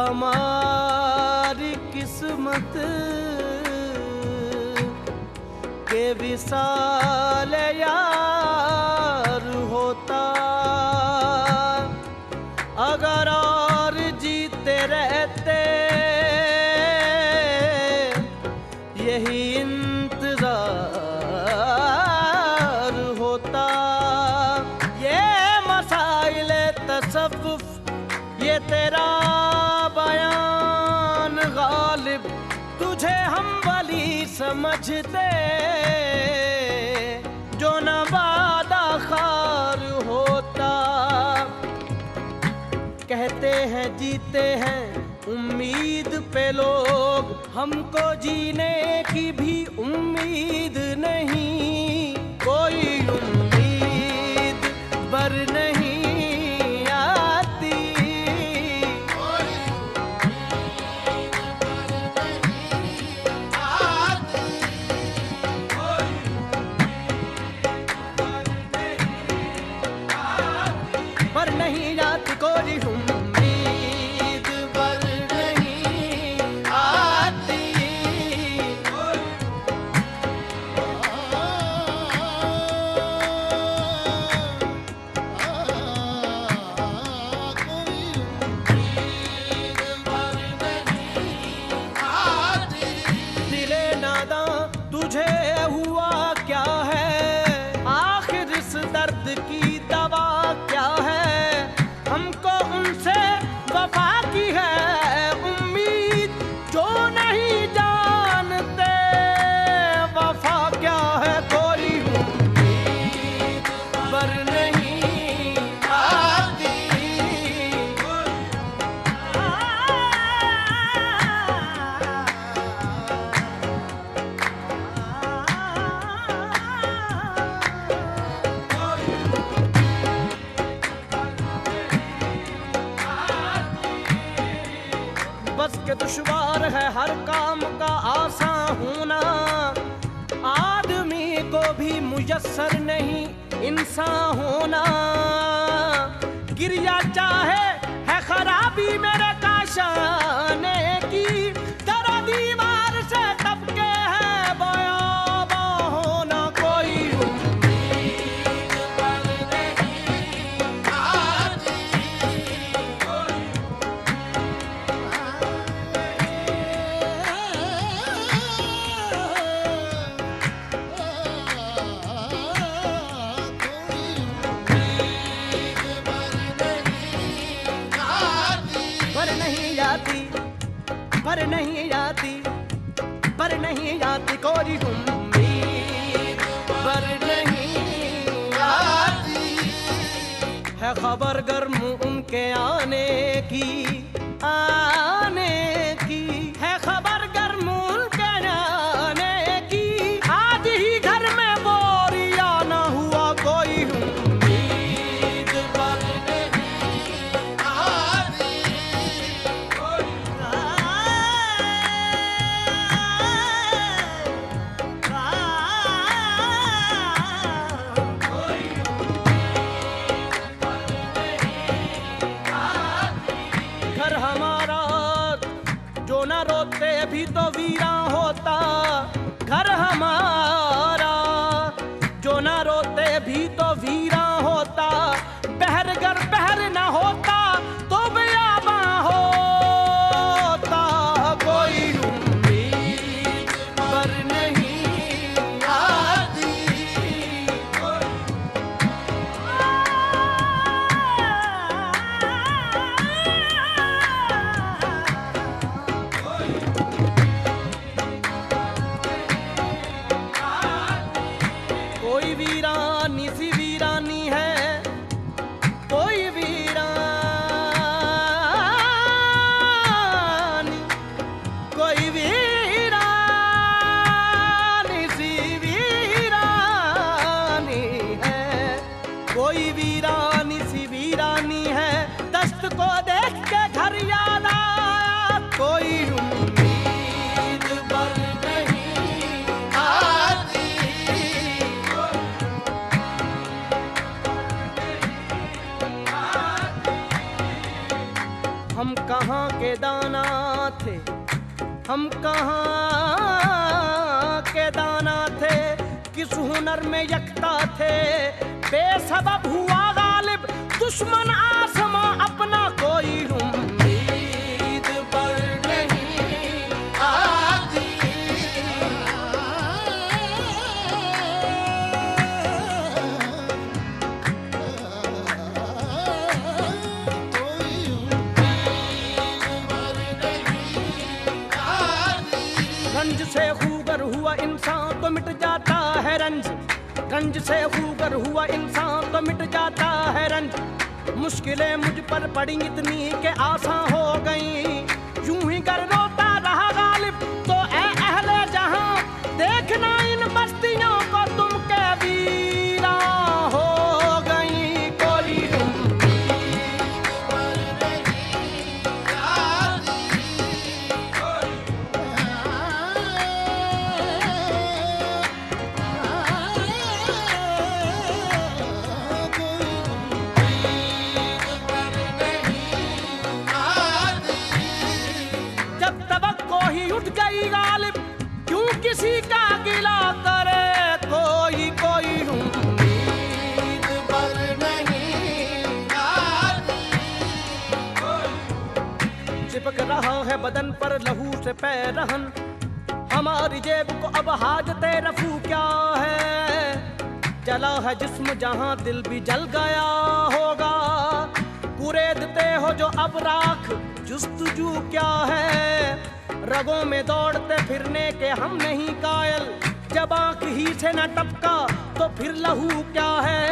हमारी किस्मत के विसाल यार होता, अगर और जीते रहते यही इंतजार होता। ये मसाइले तसव्वुफ, ये तेरा बयान गालिब, तुझे हम वली समझते जो न वादा खार होता। कहते हैं जीते हैं उम्मीद पे लोग, हमको जीने की भी उम्मीद नहीं। कोई उम्मीद बर नहीं आती, पर नहीं आती कोई उम्मीद बर नहीं आती। दिले नादां तुझे हुआ क्या है, आखिर इस दर्द की दवा क्या है। हमको उनसे वफा की है उम्मीद, जो नहीं जानते वफा क्या है। कोई उम्मीद बर नहीं आती, बस के दुश्वार है हर काम का आसान होना। आदमी को भी मुयस्सर नहीं इंसान होना। गिरिया चाहे है खराबी मेरे काशाने की, तेरा दीवार से टपके है बयाबा होना। कोई उम्मीद पर नहीं आती, पर नहीं आती, पर नहीं आती, पर नहीं आती कोई उम्मीद पर नहीं आती। है खबर गर्म उनके आने की, आने की है खबर गर्म उनके आने की। आज ही घर में बोरिया ना हुआ, कोई उम्मीद पर नहीं आती। घर हमारा जो न रोते भी तो वीरा होता। घर हमारा जो न रोते भी तो वीरा होता। बहर गर बहर न होता तो बियाबा होता। कोई उम्मीद पर नहीं आती, कोई वीरानी सी वीरानी है, कोई वीरानी, कोई वीरानी सी वीरानी है। कोई वीरानी सी वीरानी है, दस्त को देख के घर याद आया। कोई उम्मीद पर नहीं आती, हम कहाँ के दाना थे, हम कहाँ के दाना थे, किस हुनर में यकता थे। बेसबब हुआ गालिब दुश्मन आसमां अपना, कोई उम्मीद पर नहीं आती। रंज से खूगर हुआ इंसान तो मिट जाता है रंज, रंज से खूगर हुआ इंसान तो मिट जाता है रंज। मुश्किलें मुझ पर पड़ी इतनी के आसान हो गई, यूं ही गर रोता रहा गालिब तो ऐ अहले जहां, देखना इन बस्तियों को तुम के वीरा हो गई। कोई उठ गई गालिब, क्यों किसी का गिला करे, कोई कोई उम्मीद पर नहीं आती। चिपक रहा है बदन पर लहू से पैरहन, हमारी जेब को अब हाजते रफू क्या है। जला है जिस्म जहां दिल भी जल गया होगा, कुरेदते हो जो अब राख जुस्तजू क्या है। रगों में दौड़ते फिरने के हम नहीं कायल, जब आंख ही से न टपका तो फिर लहू क्या है।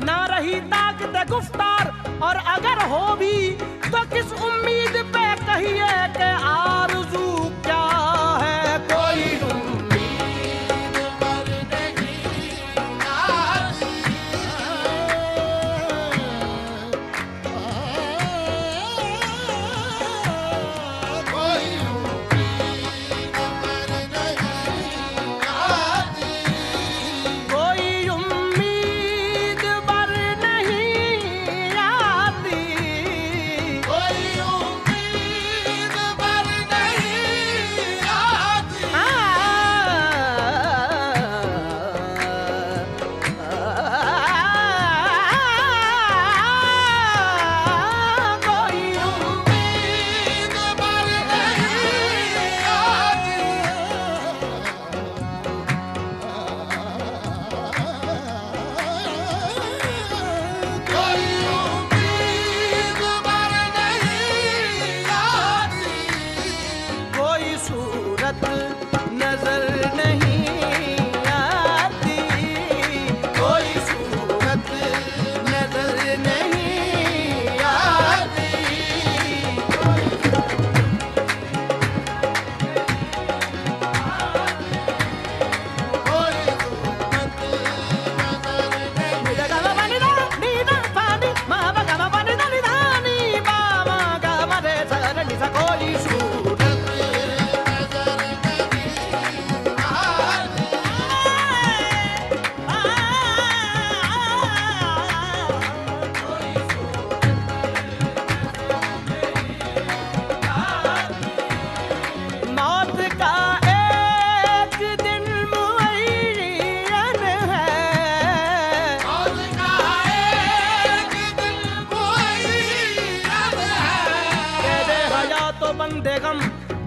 ना रही ताकत गुफ्तार और अगर हो भी तो किस उम्मीद पे कहिए कि आरज़ू क्या है। कोई उम्मीद पर नहीं आती।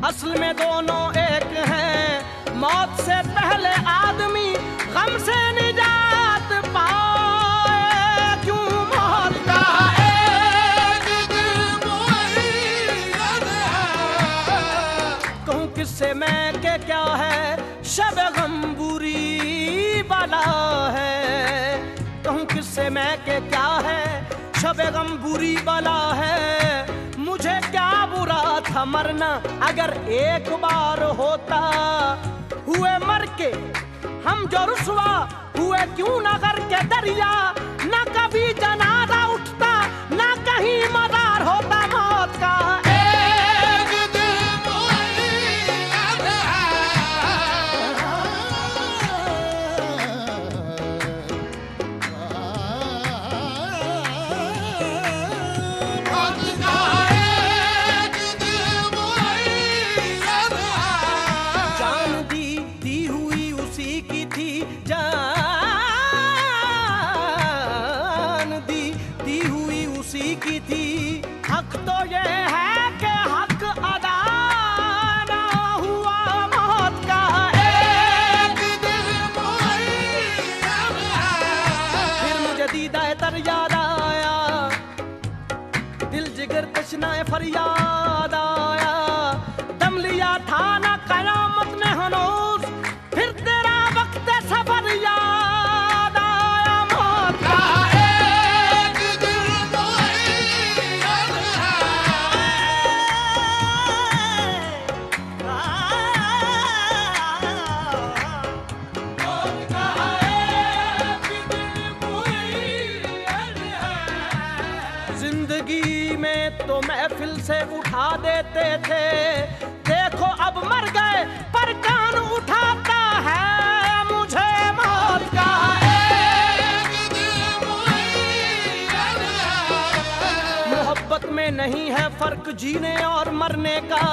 असल में दोनों एक हैं, मौत से पहले आदमी गम से निजात पाए। क्यों मौत का एक दिन मुअय्यन है, कहूँ किससे मैं के क्या है, शब गम बुरी बला है। कहूँ किससे मैं के क्या है, शब गम बुरी बला है। मुझे क्या बुरा था मरना अगर एक बार होता, हुए मर के हम जो रुसवा हुए क्यों न करके दरिया। न कभी जनाजा उठता न कहीं मदार होता मौत का एक दिन मुअय्यन है। जान दी हुई उसी की थी। हक तो ये है कि हक अदा ना हुआ, मौत का एक दिन मुअय्यन है। फिर मुझे दीदाए तर याद आया, दिल जिगर तशनाए फरियाद आया। दम लिया था ना कयामत ने हनूज, फिर तेरा वक्त सफर याद आया। मौत का एक दिन मुअय्यन है। मौत का एक दिन मुअय्यन है। जिंदगी में तो महफिल से उठा देते थे, देखो अब मर गए पर कान उठाता है मुझे। मौत का एक दिन मुअय्यन है। मोहब्बत में नहीं है फर्क जीने और मरने का,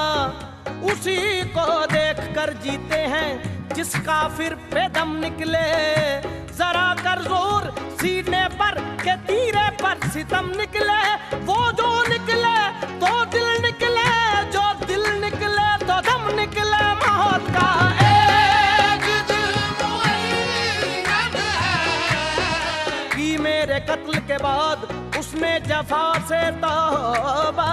उसी को देख कर जीते हैं जिसका फिर पे दम निकले। जरा कर जोर सीने पर के तीरे पर सितम निकले, वो जो निकले तो दिल निकले, जो दिल निकले तो दम निकले। मौत का एक दिन मुअय्यन है। कि मेरे कत्ल के बाद उसने जफा से तौबा,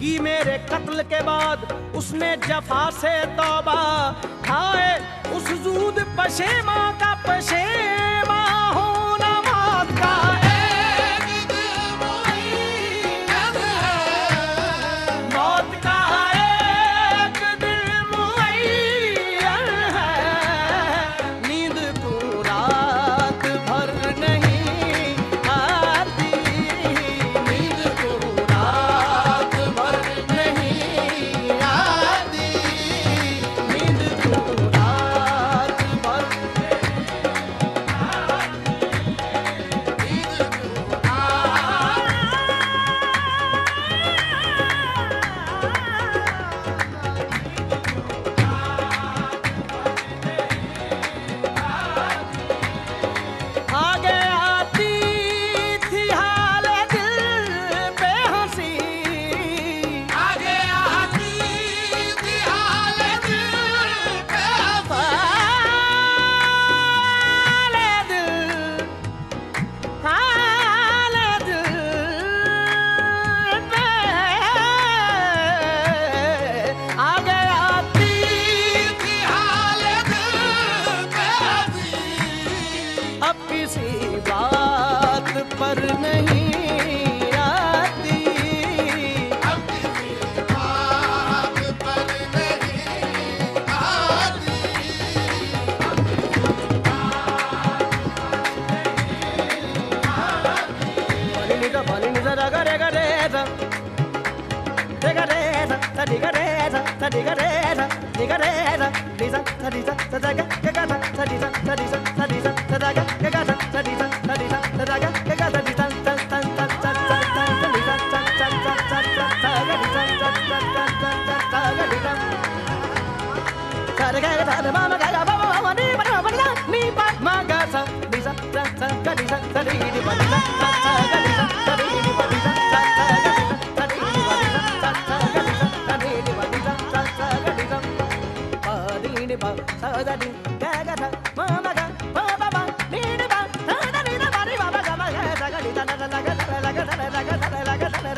कि मेरे कत्ल के बाद उसने जफा से तौबा। हाय उस जूद पशेमा का पशेमा होना। मौत का एक दिन मुअय्यन है। मौत का एक दिन मुअय्यन है। नींद को रात भर नहीं आती, नींद को रात भर नहीं आती, नींद को रात भर आगे आती थी हाल दिल पे हंसी, आगे आती थी हाल दिल पे हाल दिल, हाल दिल पे आगे आती थी हाल दिल पे हंसी। अब किसी बात पर नहीं आती, अब किसी बात पर नहीं आती। पानी निजा रगा रे गा रे सा, रे गा रे सा, सा डी गा रे सा, सा डी गा रे सा, डी गा रे सा, डी सा, सा डी सा, सा दा गा गा सा, सा डी सा, सा डी सा, सा डी सा, सा दा गा सा, सा डी सा, सा डी सा, सा दा गा सा डी सा, सा सा सा सा सा सा सा डी सा, सा सा सा सा सा सा गा डी सा, सा सा सा सा सा गा डी सा। सा रे गा सा रे मा मा गा गा मा मा मा नी मा मा नी नी पा मा गा सा डी सा, सा सा गा डी सा, सा डी डी पा डी सा, सा सा गा डी सा, सा डी डी पा डी सा, सा सा गा डी सा, सा डी डी पा डी सा, सा सा गा डी सा, सा डी डी पा डी सा, सा सा गा डी सा। पा डी डी पा सा दा डी गा गा सा मा मा गा पा पा पा नी डी पा सा दा नी दा पा डी पा गा मा गा सा गा डी सा ला ला ला गा ला ला गा ला ला गा ला ला गा ला ला गा ला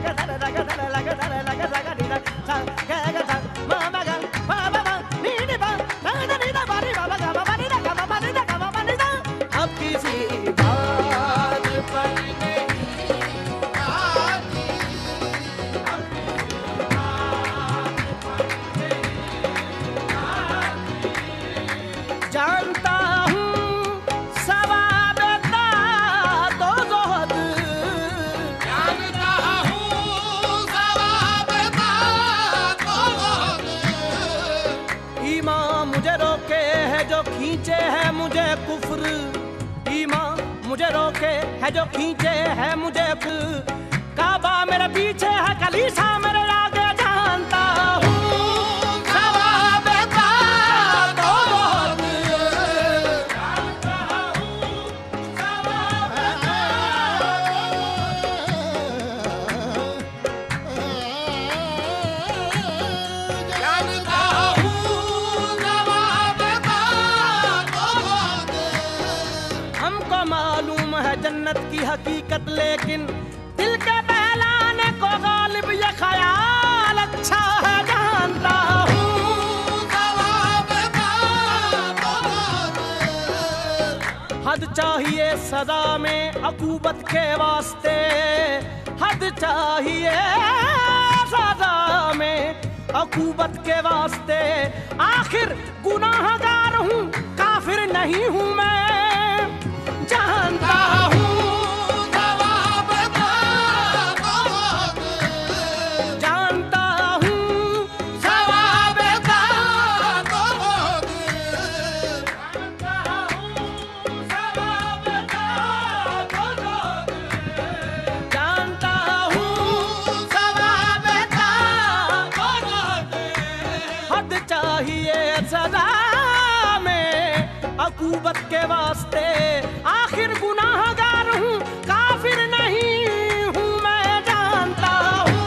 ला गा ला ला गा ला ला गा ला ला गा सा गा डी सा सा गा गा सा मा मा गा पा पा पा नी डी पा सा दा नी दा पा डी पा गा मा पा नी दा गा मा पा नी दा गा मा पा नी दा। अब किसी बात पर नहीं आती, जानता हूँ सवाब का तो जोहद, जानता हूँ सवाब का तो जोहद। ईमान मुझे रोके है जो खींचे है मुझे कुफ्र, ईमान मुझे रोके है जो खींचे है मुझे काबा मेरे पीछे है कलीसा मेरे आगे, जानता हूँ सवाब का तो बहुत। जन्नत की हकीकत, लेकिन दिल के बहलाने को गालिब ये ख्याल अच्छा है जानता हूँ। हद चाहिए सदा में अकूबत के वास्ते, हद चाहिए सदा में अकूबत के वास्ते। आखिर गुनाहगार हूँ, काफिर नहीं हूँ मैं, जानता हूँ। जानता हूँ सवाब का, जानता हूँ सवाब का, हद चाहिए सदा में अकूबत के वास्ते। आखिर गुनाहगार हूँ, काफिर नहीं हूँ मैं, जानता हूँ।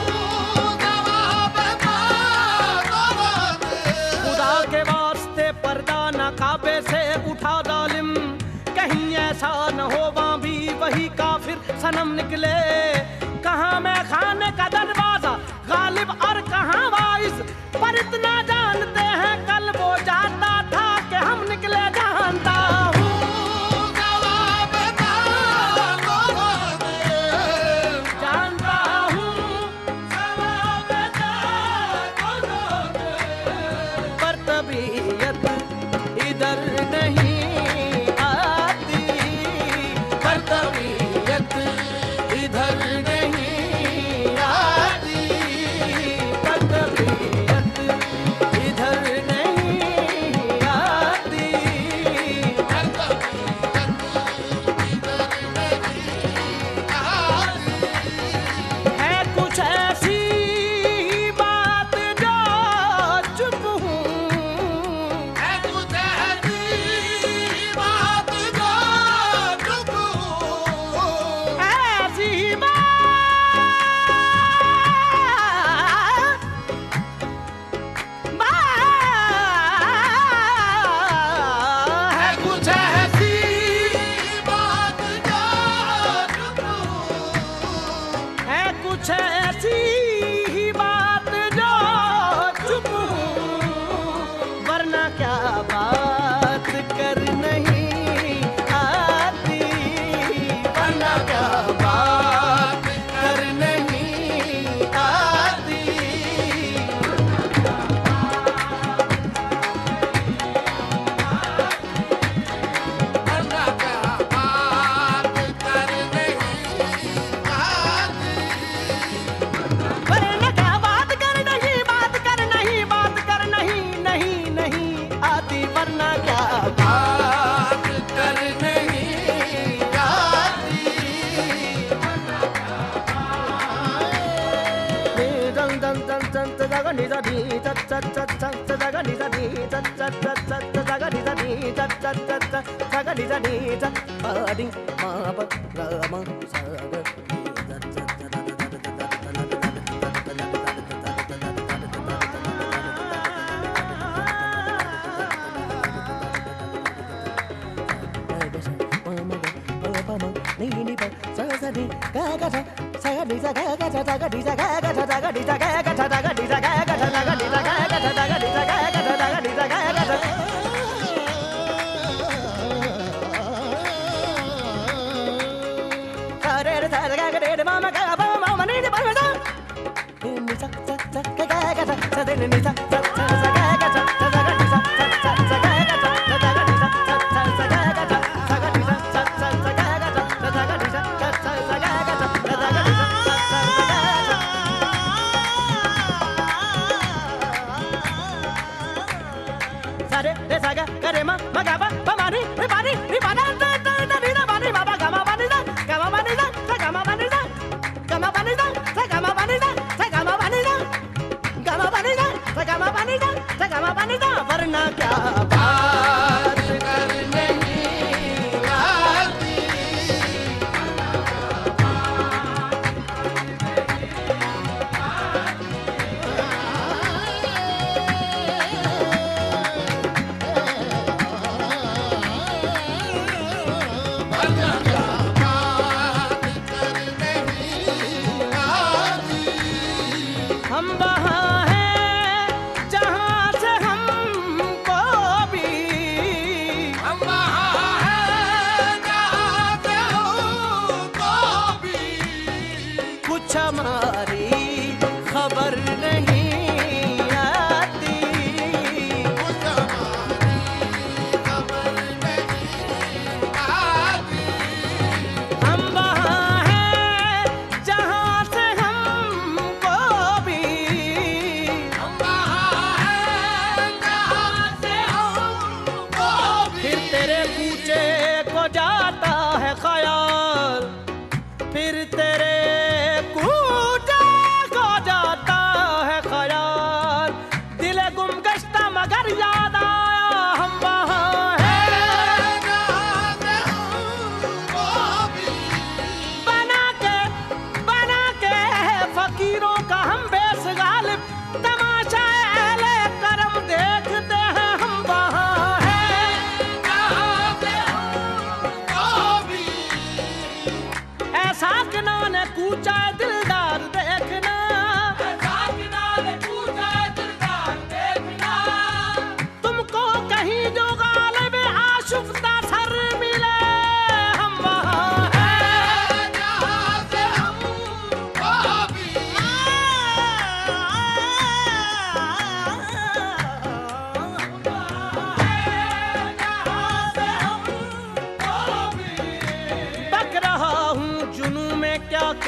खुदा के वास्ते पर्दा न काबे से उठा जालिम, कहीं ऐसा न हो वहाँ भी वही काफिर सनम निकले। कहाँ मैं खाने का दरवाजा गालिब और कहाँ वाइस, पर इतना जानते हैं कल वो जाता था कि हम निकले, जानता हूँ। जानता हूँ पर तबीयत इधर नहीं आती, पर तबीयत इधर नहीं आती, पर तबीयत इधर नहीं आती। है कुछ ऐसी बात जो चुप हूँ, ऐसी है कुछ ऐसी है कुछ ऐसी ही बात जो चुप हूँ, वरना क्या बात कर नहीं आती, वरना क्या बात कर नहीं आती। वरना क्या बात कर नहीं, बात कर नहीं, बात कर नहीं, नहीं नहीं आती, वरना क्या बात कर नहीं आती। दं दं दं दं तगा निजा दी तत तत तत तत तगा निजा दी तत तत तत तत तगा निजा दी तत तत तत तगा निजा दी तत पादी मा प ग म सा ग वरना क्या बात कर नहीं आती।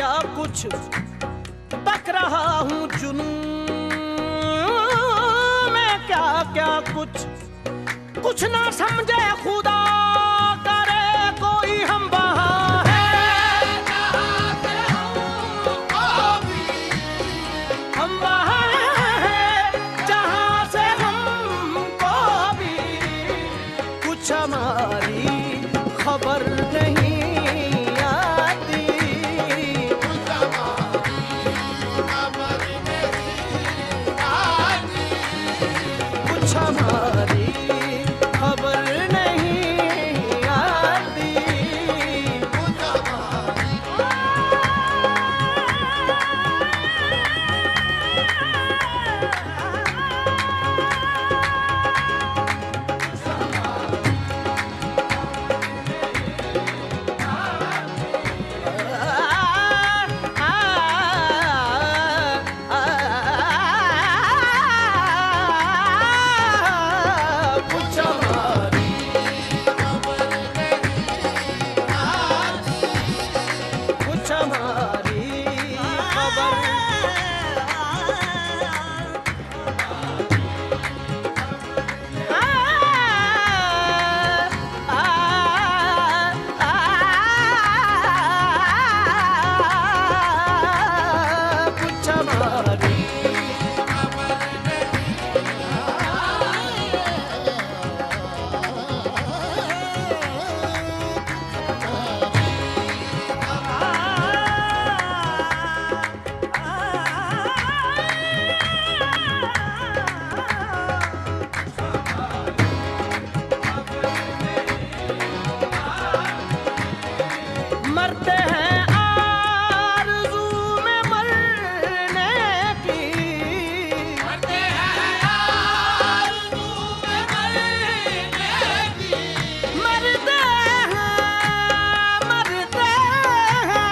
क्या कुछ तक रहा हूँ जुनून में, क्या क्या कुछ ना समझे खुदा करे कोई हम वहाँ है, हम वहाँ है जहाँ से हमको भी कुछ हमारी खबर नहीं आती, कुछ हमारी खबर नहीं आती। मरते हैं आरज़ू में मरने की, मरते हैं आरज़ू में मरने की, मरते हैं, मरते हैं,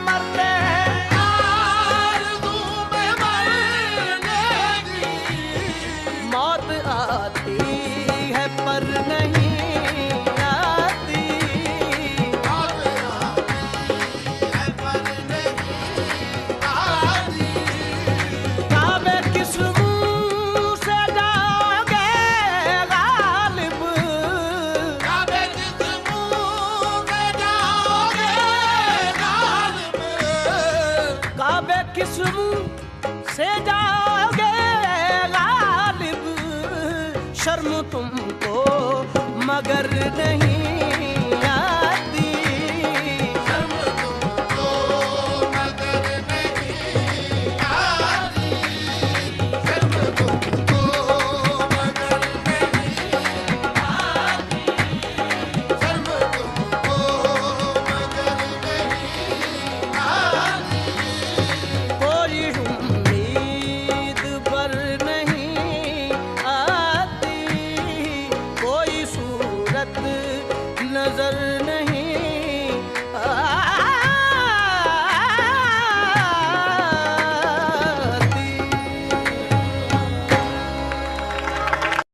मरते हैं आरज़ू में मरने की, मौत आती है पर नहीं किस मुंह से जाओगे गालिब, शर्म तुमको मगर नहीं आती, शर्म तुमको मगर नहीं आती, शर्म तुमको मगर नहीं आती, शर्म तुमको मगर नहीं आती। कोई उम्मीद पर नहीं आती, कोई सूरत नजर